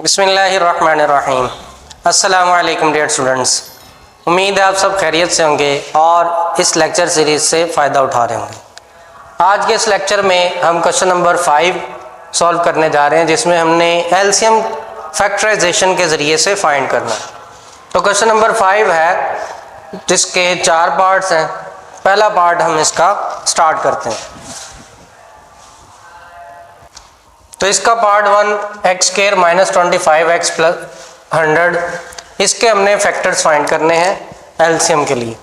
बिस्मिल्लाहिर्रहमानिर्रहीम। अस्सलामु अलैकुम डियर स्टूडेंट्स, उम्मीद है आप सब खैरियत से होंगे और इस लेक्चर सीरीज़ से फ़ायदा उठा रहे होंगे। आज के इस लेक्चर में हम क्वेश्चन नंबर 5 सॉल्व करने जा रहे हैं, जिसमें हमने एलसीएम फैक्टराइजेशन के ज़रिए से फाइंड करना है। तो क्वेश्चन नंबर 5 है, जिसके 4 पार्ट्स हैं। पहला पार्ट हम इसका स्टार्ट करते हैं। तो इसका part 1 x square minus 25x plus 100, इसके हमने फैक्टर्स फाइंड करने हैं एलसीएम के लिए।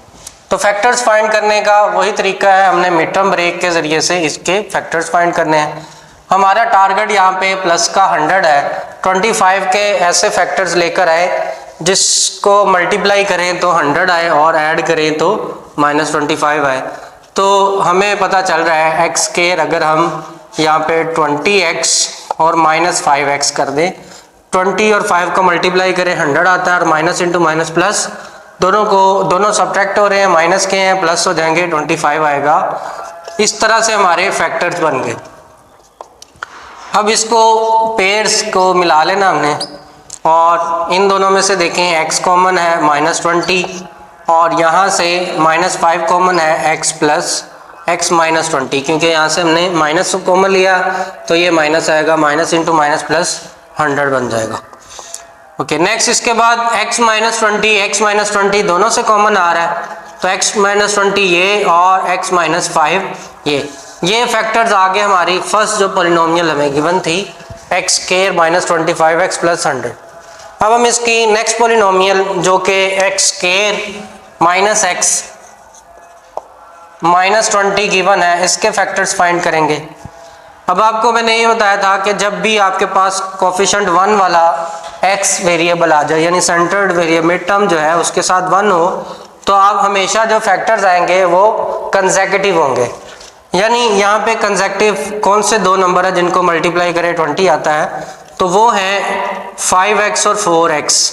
तो फैक्टर्स फाइंड करने का वही तरीका है, हमने मिड टर्म ब्रेक के ज़रिए से इसके फैक्टर्स फाइंड करने हैं। हमारा टारगेट यहाँ पे प्लस का 100 है। 25 के ऐसे फैक्टर्स लेकर आए जिसको मल्टीप्लाई करें तो 100 आए और ऐड करें तो माइनस 25 आए। तो हमें पता चल रहा है एक्स स्क्वायर अगर हम यहाँ पे 20x और माइनस 5x कर दें, 20 और 5 का मल्टीप्लाई करें 100 आता है, और माइनस इंटू माइनस प्लस, दोनों सब्ट्रैक्ट हो रहे हैं, माइनस के हैं प्लस हो जाएंगे, 25 आएगा। इस तरह से हमारे फैक्टर्स बन गए। अब इसको पेयर्स को मिला लेना हमने, और इन दोनों में से देखें x कॉमन है -20, और यहाँ से -5 कॉमन है x प्लस x माइनस 20, क्योंकि यहाँ से हमने माइनस कॉमन लिया तो ये माइनस आएगा, माइनस इंटू माइनस प्लस 100 बन जाएगा। ओके, नेक्स्ट इसके बाद x माइनस 20 दोनों से कॉमन आ रहा है, तो x माइनस 20 ये और x माइनस 5 ये फैक्टर्स आगे हमारी फर्स्ट जो पॉलिनोमियल हमें गिवन थी x square minus 25x plus 100। अब हम इसकी नेक्स्ट पॉलिनोमियल जो कि x square minus x minus 20 given है, इसके फैक्टर्स फाइंड करेंगे। अब आपको मैंने ये बताया था कि जब भी आपके पास कोफिशिएंट 1 वाला x वेरिएबल आ जाए, यानी सेंटर्ड वेरिएबल मिड टर्म जो है उसके साथ 1 हो, तो आप हमेशा जो फैक्टर्स आएंगे वो कंसेक्यूटिव होंगे। यानी यहाँ पे कंसेक्यूटिव कौन से दो नंबर है जिनको मल्टीप्लाई करें 20 आता है, तो वो है 5x और 4x।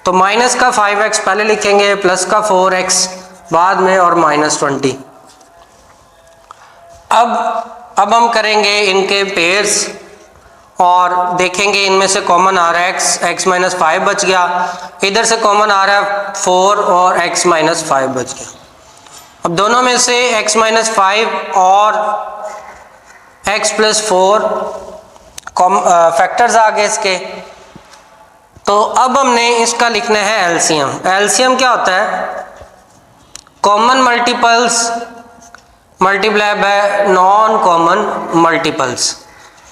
तो माइनस का 5x पहले लिखेंगे, प्लस का 4x बाद में, और माइनस 20। अब हम करेंगे इनके पेयर्स और देखेंगे इनमें से कॉमन आ रहा है x माइनस 5 बच गया, इधर से कॉमन आ रहा है 4 और x माइनस 5 बच गया। अब दोनों में से x माइनस 5 और x प्लस 4 फैक्टर्स आ गए इसके। तो अब हमने इसका लिखना है एलसीएम। एलसीएम क्या होता है? Common multiples multiply by non common multiples.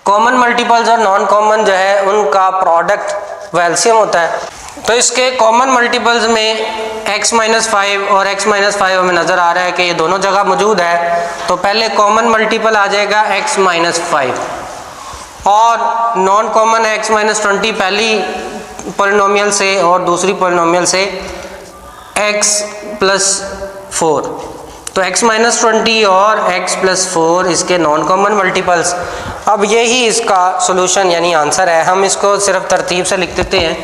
Common multiples और नॉन कॉमन जो है उनका प्रोडक्ट वो एलसीएम होता है। तो इसके कॉमन मल्टीपल्स में x माइनस 5 और x माइनस 5 हमें नज़र आ रहा है कि ये दोनों जगह मौजूद है। तो पहले कॉमन मल्टीपल आ जाएगा x माइनस 5, और नॉन कॉमन है x माइनस 20 पहली पॉलिनोमियल से, और दूसरी पॉलिनोमियल से x प्लस 4। तो x माइनस 20 और x प्लस 4 इसके नॉन कॉमन मल्टीपल्स। अब यही इसका सॉल्यूशन यानी आंसर है। हम इसको सिर्फ तरतीब से लिख देते हैं,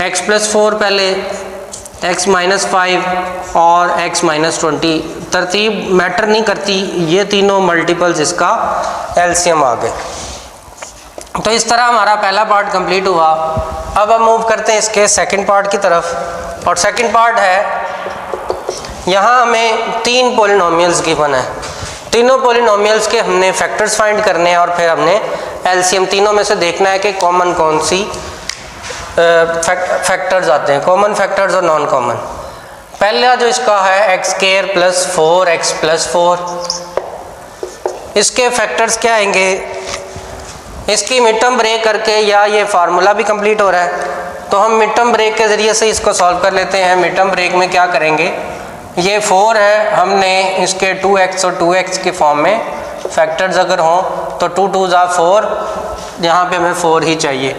x प्लस 4 पहले, x माइनस 5 और x माइनस 20। तरतीब मैटर नहीं करती, ये तीनों मल्टीपल्स इसका एलसीएम आ गए। तो इस तरह हमारा पहला पार्ट कंप्लीट हुआ। अब हम मूव करते हैं इसके सेकंड पार्ट की तरफ, और सेकंड पार्ट है, यहाँ हमें 3 पॉलिनोमियल्स गिवन है। तीनों पॉलिनोमियल्स के हमने फैक्टर्स फाइंड करने हैं, और फिर हमने एलसीएम तीनों में से देखना है कि कॉमन कौन सी फैक्टर्स आते हैं, कॉमन फैक्टर्स और नॉन कॉमन। पहला जो इसका है x square plus 4x plus 4, इसके फैक्टर्स क्या आएंगे? इसकी मिड टर्म ब्रेक करके, या ये फार्मूला भी कंप्लीट हो रहा है तो हम मिड टर्म ब्रेक के ज़रिए से इसको सॉल्व कर लेते हैं। मिड टर्म ब्रेक में क्या करेंगे, ये 4 है, हमने इसके 2x और 2x के फॉर्म में फैक्टर्स अगर हों तो 2 2 ज़ा 4, यहाँ पे हमें 4 ही चाहिए।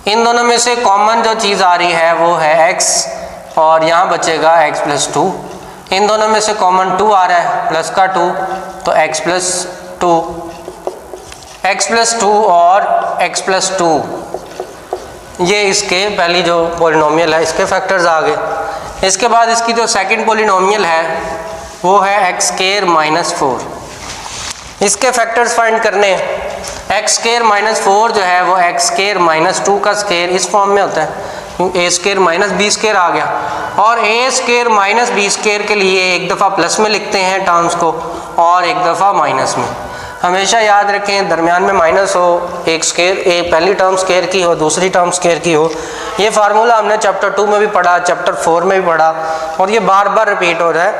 इन दोनों में से कॉमन जो चीज़ आ रही है वो है x, और यहाँ बचेगा x प्लस 2। इन दोनों में से कॉमन 2 आ रहा है, प्लस का 2, तो x प्लस 2, x प्लस 2 और x प्लस 2, ये इसके पहली जो पॉलिनोमियल है इसके फैक्टर्स आ गए। इसके बाद इसकी जो सेकंड पॉलिनोमियल है वो है एक्स स्क्वायर माइनस 4, इसके फैक्टर्स फाइंड करने। एक्स स्केयर माइनस 4 जो है वो एक्स स्केयर माइनस 2 का स्केयर इस फॉर्म में होता है, ए स्केयर माइनस बी स्केयर आ गया। और ए स्केयर माइनस बी स्केयर के लिए एक दफ़ा प्लस में लिखते हैं टर्म्स को और एक दफ़ा माइनस में। हमेशा याद रखें दरमियान में माइनस हो, एक स्केयर एक पहली टर्म स्केयर की हो, दूसरी टर्म स्केयर की हो। ये फार्मूला हमने चैप्टर 2 में भी पढ़ा, चैप्टर 4 में भी पढ़ा और ये बार बार रिपीट हो रहा है।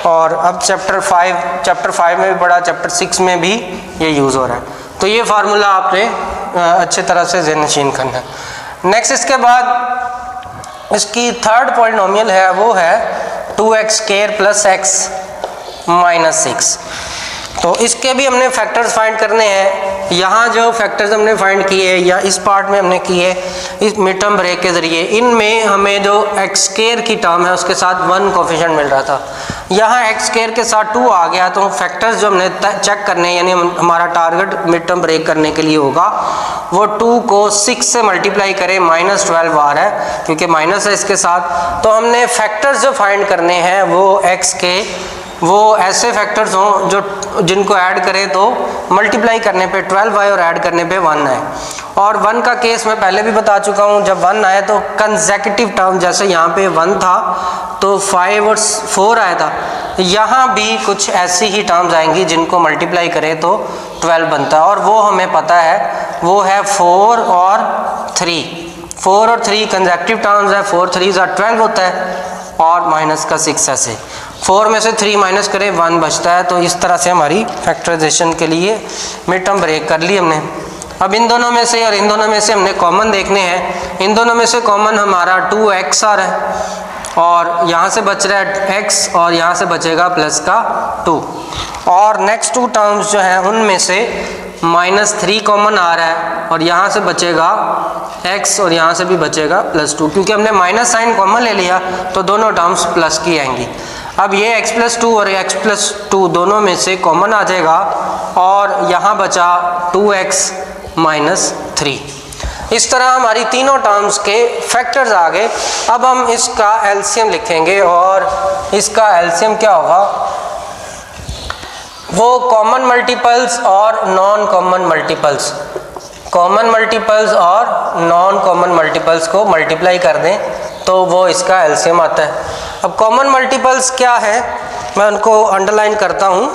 और अब चैप्टर 5 में भी पढ़ा, चैप्टर 6 में भी ये यूज़ हो रहा है। तो ये फार्मूला आपने अच्छे तरह से ज़हननशीन करना है। नेक्स्ट इसके बाद इसकी थर्ड पॉलिनोमियल है वो है 2x square plus x minus 6। तो इसके भी हमने फैक्टर्स फाइंड करने हैं। यहाँ जो फैक्टर्स हमने फाइंड किए या इस पार्ट में हमने किए इस मिड टर्म ब्रेक के ज़रिए, इनमें हमें जो एक्स स्क्वायर की टर्म है उसके साथ 1 कोफिशिएंट मिल रहा था। यहाँ एक्स स्क्वायर के साथ 2 आ गया, तो फैक्टर्स जो हमने चेक करने यानी हमारा टारगेट मिड टर्म ब्रेक करने के लिए होगा वो 2 को 6 से मल्टीप्लाई करें, -12 आ रहा है क्योंकि माइनस है इसके साथ। तो हमने फैक्टर्स जो फाइंड करने हैं वो एक्स के वो ऐसे फैक्टर्स हों जो जिनको ऐड करें तो मल्टीप्लाई करने पे 12 आए और ऐड करने पे 1 आए। और 1 का केस मैं पहले भी बता चुका हूँ, जब 1 आए तो कंसेक्यूटिव टर्म, जैसे यहाँ पे 1 था तो 5 और 4 आया था, यहाँ भी कुछ ऐसी ही टर्म्स आएंगी जिनको मल्टीप्लाई करें तो 12 बनता है। और वो हमें पता है वो है 4 और 3। 4 और 3 कंसेक्यूटिव टर्म्स है, 4 3 12 होता है और माइनस का 6 ऐसे। 4 में से 3 माइनस करें 1 बचता है। तो इस तरह से हमारी फैक्टराइजेशन के लिए मिड टर्म ब्रेक कर ली हमने। अब इन दोनों में से और इन दोनों में से हमने कॉमन देखने हैं। इन दोनों में से कॉमन हमारा 2x आ रहा है और यहाँ से बच रहा है x और यहाँ से बचेगा प्लस का 2। और नेक्स्ट 2 टर्म्स जो हैं उनमें से -3 कॉमन आ रहा है और यहाँ से बचेगा x और यहाँ से भी बचेगा +2, क्योंकि हमने माइनस साइन कॉमन ले लिया तो दोनों टर्म्स प्लस की आएंगी। अब ये x+2 और x+2 दोनों में से कॉमन आ जाएगा और यहाँ बचा 2x - 3। इस तरह हमारी तीनों टर्म्स के फैक्टर्स आ गए। अब हम इसका एलसीएम लिखेंगे और इसका एलसीएम क्या होगा, वो कॉमन मल्टीपल्स और non common multiples, common multiples और नॉन कॉमन मल्टीपल्स को मल्टीप्लाई कर दें तो वो इसका एलसीएम आता है। अब कॉमन मल्टीपल्स क्या है, मैं उनको अंडरलाइन करता हूँ।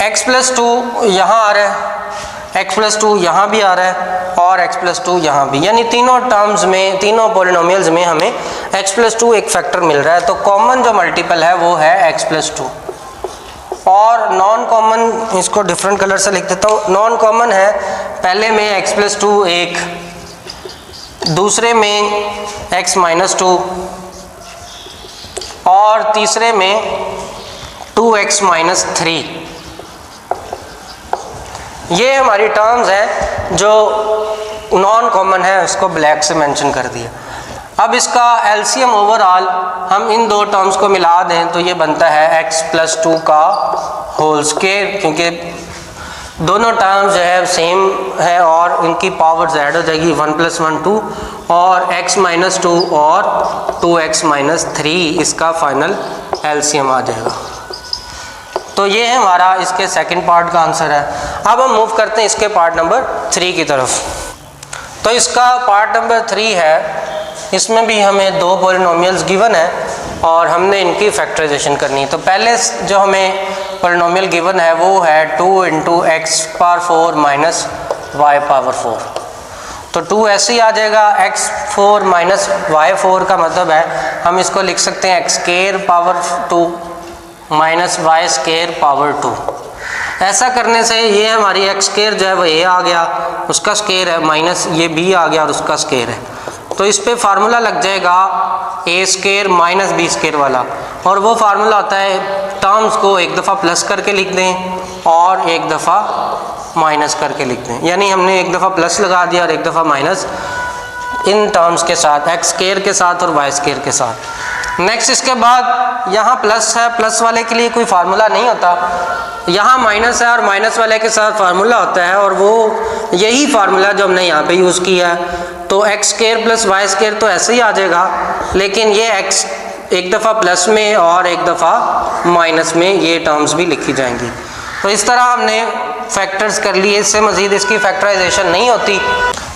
x+2 यहाँ आ रहा है, x+2 यहाँ भी आ रहा है और x+2 यहाँ भी, यानी तीनों टर्म्स में, तीनों पॉलिनोमियल्स में हमें x+2 एक फैक्टर मिल रहा है। तो कॉमन जो मल्टीपल है वो है x+2। और नॉन कॉमन, इसको डिफरेंट कलर से लिख देता हूँ। नॉन कॉमन है, पहले में x+2 एक, दूसरे में x-2 और तीसरे में 2x - 3। ये हमारी टर्म्स हैं जो नॉन कॉमन है, उसको ब्लैक से मेंशन कर दिया। अब इसका एलसीएम ओवरऑल हम इन दो टर्म्स को मिला दें तो ये बनता है x+2 का होल स्क्वायर, क्योंकि दोनों टर्म्स जो है सेम है और इनकी पावर्स ऐड हो जाएगी 1 + 1 2 और x - 2 और 2x - 3 इसका फाइनल एलसीएम आ जाएगा। तो ये है हमारा इसके सेकंड पार्ट का आंसर है। अब हम मूव करते हैं इसके पार्ट नंबर 3 की तरफ। तो इसका पार्ट नंबर 3 है, इसमें भी हमें 2 पॉलिनोमियल्स गिवन है और हमने इनकी फैक्टराइजेशन करनी है। तो पहले जो हमें पॉलिनोमियल गिवन है वो है 2 × x⁴ - y⁴। तो 2 ऐसे ही आ जाएगा, x4 - y4 का मतलब है हम इसको लिख सकते हैं x² - y² 2। ऐसा करने से ये हमारी x² जो है वो a आ गया, उसका स्क्वायर है, माइनस ये b आ गया और उसका स्क्वायर है। तो इस पे फार्मूला लग जाएगा a² - b² वाला, और वो फार्मूला होता है टर्म्स को एक दफ़ा प्लस करके लिख दें और एक दफ़ा माइनस करके लिख दें। यानी हमने एक दफ़ा प्लस लगा दिया और एक दफ़ा माइनस इन टर्म्स के साथ, x² के साथ और y² के साथ। नेक्स्ट इसके बाद यहाँ प्लस है, प्लस वाले के लिए कोई फार्मूला नहीं होता, यहाँ माइनस है और माइनस वाले के साथ फार्मूला होता है, और वो यही फार्मूला जो हमने यहाँ पे यूज़ किया है। तो x² + y² तो ऐसे ही आ जाएगा, लेकिन ये x एक दफ़ा प्लस में और एक दफ़ा माइनस में ये टर्म्स भी लिखी जाएंगी। तो इस तरह हमने फैक्टर्स कर लिए, इससे मज़ीद इसकी फैक्टराइजेशन नहीं होती।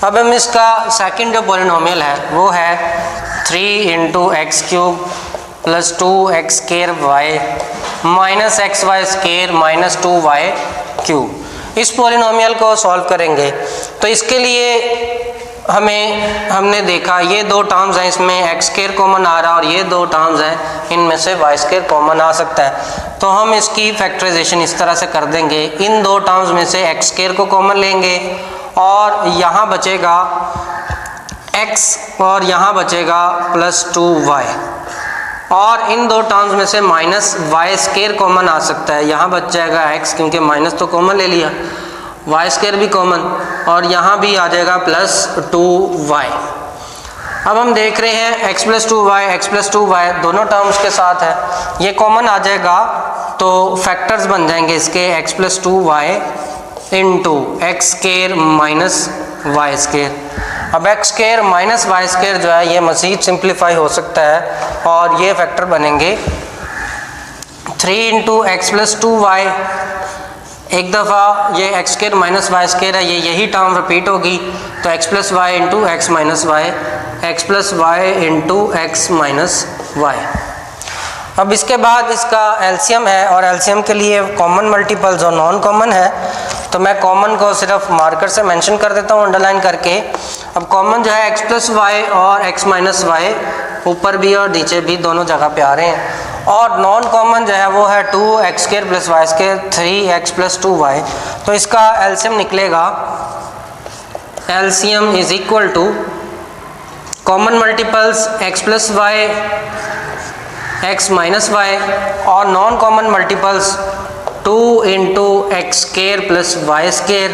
अब हम इसका सेकंड जो पॉलिनोमियल है वो है 3 × x³ + 2x² minus xy² minus 2y³। इस पॉलिनोमियल को सॉल्व करेंगे तो इसके लिए हमने देखा ये दो टर्म्स हैं, इसमें x² कॉमन आ रहा है और ये दो टर्म्स हैं, इनमें से y² कॉमन आ सकता है। तो हम इसकी फैक्टराइजेशन इस तरह से कर देंगे, इन दो टर्म्स में से x² को कॉमन लेंगे और यहाँ बचेगा x और यहाँ बचेगा +2y, और इन दो टर्म्स में से माइनस y² कॉमन आ सकता है, यहाँ बच जाएगा x क्योंकि माइनस तो कॉमन ले लिया, y² भी कॉमन, और यहाँ भी आ जाएगा +2y। अब हम देख रहे हैं x + 2y दोनों टर्म्स के साथ है, ये कॉमन आ जाएगा तो फैक्टर्स बन जाएंगे इसके x + 2y × x² minus y²। अब x² माइनस y² जो है ये मज़ीद सिंप्लीफाई हो सकता है और ये फैक्टर बनेंगे 3 × x + 2y, एक दफ़ा ये x² माइनस y² है, ये यही टर्म रिपीट होगी तो x + y × x minus y, x + y × x minus y। अब इसके बाद इसका एलसीएम है और एलसीएम के लिए कॉमन मल्टीपल्स और नॉन कॉमन है, तो मैं कॉमन को सिर्फ मार्कर से मेंशन कर देता हूँ अंडरलाइन करके। अब कॉमन जो है x + y और x माइनस y ऊपर भी और नीचे भी दोनों जगह पे आ रहे हैं, और नॉन कॉमन जो है वो है 2x² + y², 3x + 2y। तो इसका एलसीएम निकलेगा, LCM is equal to common multiples x + y x minus y और non common multiples 2 × x² + y²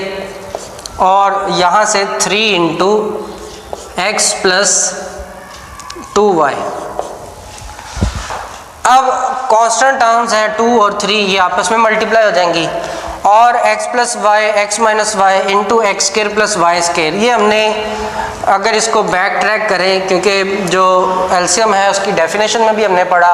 और यहाँ से 3 × x + 2y। अब कांस्टेंट टर्म्स हैं 2 और 3, ये आपस में मल्टीप्लाई हो जाएंगी, और x + y x minus y × x² + y², ये हमने अगर इसको बैक ट्रैक करें, क्योंकि जो एलसीएम है उसकी डेफिनेशन में भी हमने पढ़ा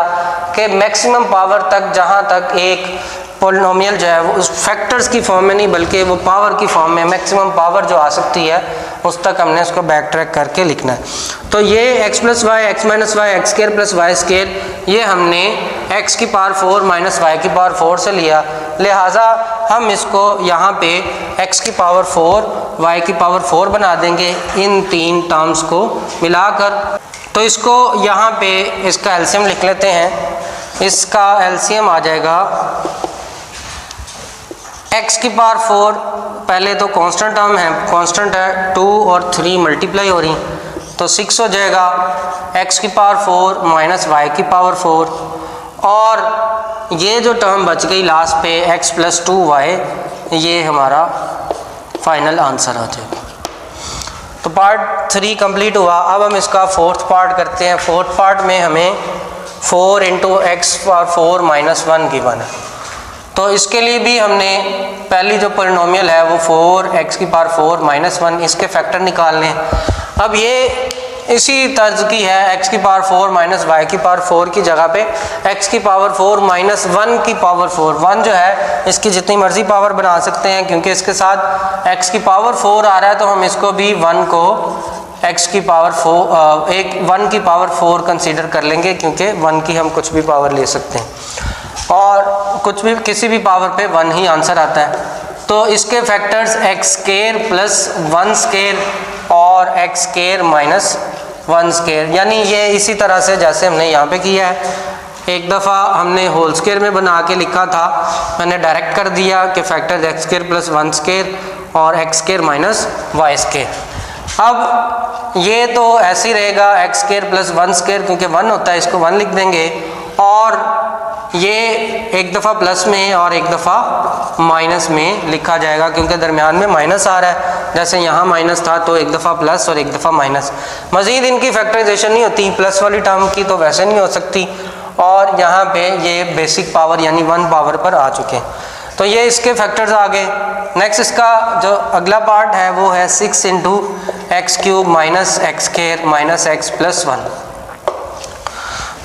कि मैक्सिमम पावर तक जहाँ तक एक पॉलिनोमियल जो है वो उस फैक्टर्स की फॉर्म में नहीं बल्कि वो पावर की फॉर्म में मैक्सिमम पावर जो आ सकती है उस तक हमने इसको बैक ट्रैक करके लिखना है। तो ये x + y x minus y x² + y² ये हमने x⁴ माइनस y⁴ से लिया, लिहाजा हम इसको यहाँ पे x⁴ y⁴ बना देंगे इन तीन टर्म्स को मिलाकर। तो इसको यहाँ पे इसका एलसीएम लिख लेते हैं, इसका एलसीएम आ जाएगा x⁴, पहले तो कांस्टेंट टर्म है, कांस्टेंट है 2 और 3 मल्टीप्लाई हो रही तो 6 हो जाएगा x⁴ माइनस y⁴, और ये जो टर्म बच गई लास्ट पे x + 2y, ये हमारा फाइनल आंसर आ जाएगा। तो पार्ट 3 कंप्लीट हुआ। अब हम इसका फोर्थ पार्ट करते हैं। फोर्थ पार्ट में हमें 4 × x⁴ माइनस 1 गिवन है, तो इसके लिए भी हमने पहली जो पॉलिनोमियल है वो 4x⁴ माइनस 1, इसके फैक्टर निकालने हैं। अब ये इसी तर्ज की है, x⁴ माइनस y⁴ की जगह पे x⁴ माइनस 1⁴ 1 जो है इसकी जितनी मर्जी पावर बना सकते हैं, क्योंकि इसके साथ x⁴ आ रहा है तो हम इसको भी 1 को x⁴ कंसीडर कर लेंगे, क्योंकि 1 की हम कुछ भी पावर ले सकते हैं और कुछ भी किसी भी पावर पे 1 ही आंसर आता है। तो इसके फैक्टर्स x² + 1² और x² माइनस 1², यानी ये इसी तरह से जैसे हमने यहाँ पे किया है। एक दफ़ा हमने होल स्क्वायर में बना के लिखा था, मैंने डायरेक्ट कर दिया कि फैक्टर x² + 1² और x² माइनस y²। अब ये तो ऐसे ही रहेगा x² + 1², क्योंकि 1 होता है इसको 1 लिख देंगे, और ये एक दफ़ा प्लस में और एक दफ़ा माइनस में लिखा जाएगा, क्योंकि दरमियान में माइनस आ रहा है। जैसे यहाँ माइनस था तो एक दफ़ा प्लस और एक दफ़ा माइनस। मज़ीद इनकी फैक्टराइजेशन नहीं होती, प्लस वाली टर्म की तो वैसे नहीं हो सकती, और यहाँ पे ये बेसिक पावर यानी 1 पावर पर आ चुके हैं। तो ये इसके फैक्टर्स आ गए। नेक्स्ट इसका जो अगला पार्ट है वो है 6 × x³ - x² - x + 1।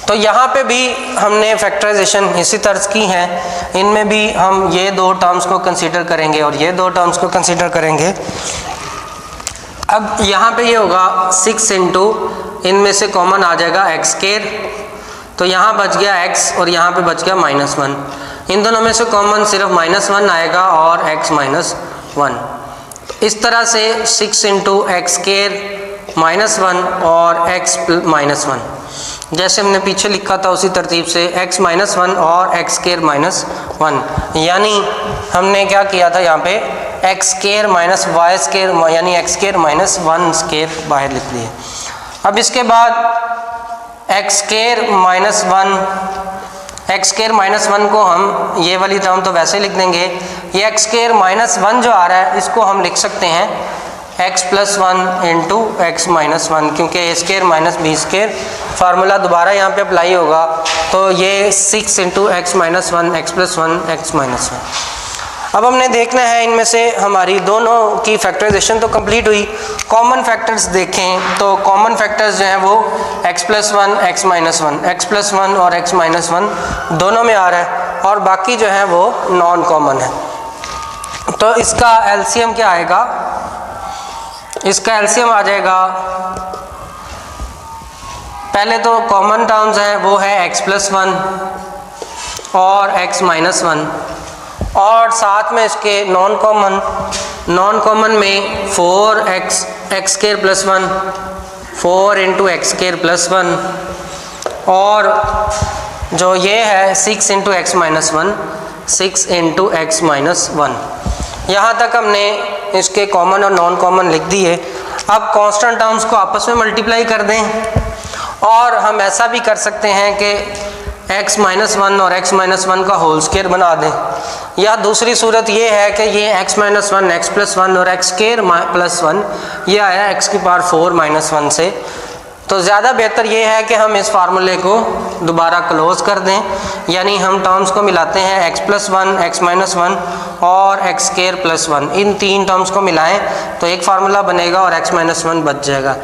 तो यहाँ पे भी हमने फैक्टराइजेशन इसी तर्ज की है, इनमें भी हम ये दो टर्म्स को कंसीडर करेंगे और ये दो टर्म्स को कंसीडर करेंगे। अब यहाँ पे ये होगा 6 इंटू, इनमें से कॉमन आ जाएगा एक्स स्क्वायर, तो यहाँ बच गया x और यहाँ पे बच गया -1। इन दोनों में से कॉमन सिर्फ -1 आएगा और x -1। इस तरह से 6 इंटू एक्स स्क्वायर -1 और x -1, जैसे हमने पीछे लिखा था उसी तरतीब से x -1 और x स्क्वायर -1, यानी हमने क्या किया था यहाँ पे x square minus Y square यानी x स्क्वायर -1 स्क्वायर बाहर लिख दिए। अब इसके बाद x स्क्वायर -1 को हम ये वाली टर्म तो वैसे लिख देंगे, ये x स्क्वायर -1 जो आ रहा है इसको हम लिख सकते हैं x + 1 इंटू x -1, क्योंकि a square minus B square formula दोबारा यहाँ पे अप्लाई होगा, तो ये 6 इंटू x -1 x + 1 x -1। अब हमने देखना है इनमें से हमारी दोनों की फैक्टराइजेशन तो कंप्लीट हुई। कॉमन फैक्टर्स देखें तो कॉमन फैक्टर्स जो हैं वो x + 1 x -1, x + 1 और x -1 दोनों में आ रहा है, और बाकी जो है वो नॉन कॉमन है। तो इसका एलसीएम क्या आएगा? इसका एलसीएम आ जाएगा, पहले तो कॉमन टर्म्स है वो है x + 1 और x -1, और साथ में इसके नॉन कॉमन में 4x square + 1 4 into x square + 1, और जो ये है 6 इंटू x -1 6 इंटू x -1। यहाँ तक हमने इसके कॉमन और नॉन कॉमन लिख दिए। अब कांस्टेंट टर्म्स को आपस में मल्टीप्लाई कर दें, और हम ऐसा भी कर सकते हैं कि x -1 और x -1 का होल स्क्वायर बना दें, या दूसरी सूरत ये है कि ये x -1 x + 1 और x स्क्वायर + 1 ये आया x की पावर 4 -1 से। तो ज़्यादा बेहतर ये है कि हम इस फार्मूले को दोबारा क्लोज कर दें, यानी हम टर्म्स को मिलाते हैं x + 1 x -1 और x स्क्वायर + 1, इन तीन टर्म्स को मिलाएं तो एक फार्मूला बनेगा और x -1 बच जाएगा।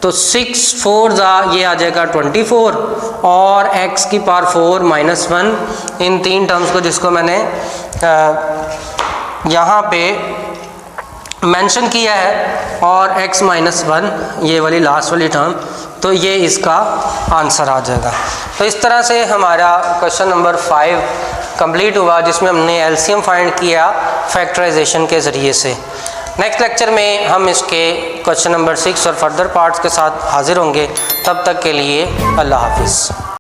तो 6 4 ये आ जाएगा 24 और x की पावर 4 -1, इन तीन टर्म्स को जिसको मैंने यहाँ पे मेंशन किया है, और x -1 ये वाली लास्ट वाली टर्म, तो ये इसका आंसर आ जाएगा। तो इस तरह से हमारा क्वेश्चन नंबर 5 कंप्लीट हुआ, जिसमें हमने एलसीएम फाइंड किया फैक्टराइजेशन के ज़रिए से। नेक्स्ट लेक्चर में हम इसके क्वेश्चन नंबर 6 और फर्दर पार्ट्स के साथ हाजिर होंगे। तब तक के लिए अल्लाह हाफिज़।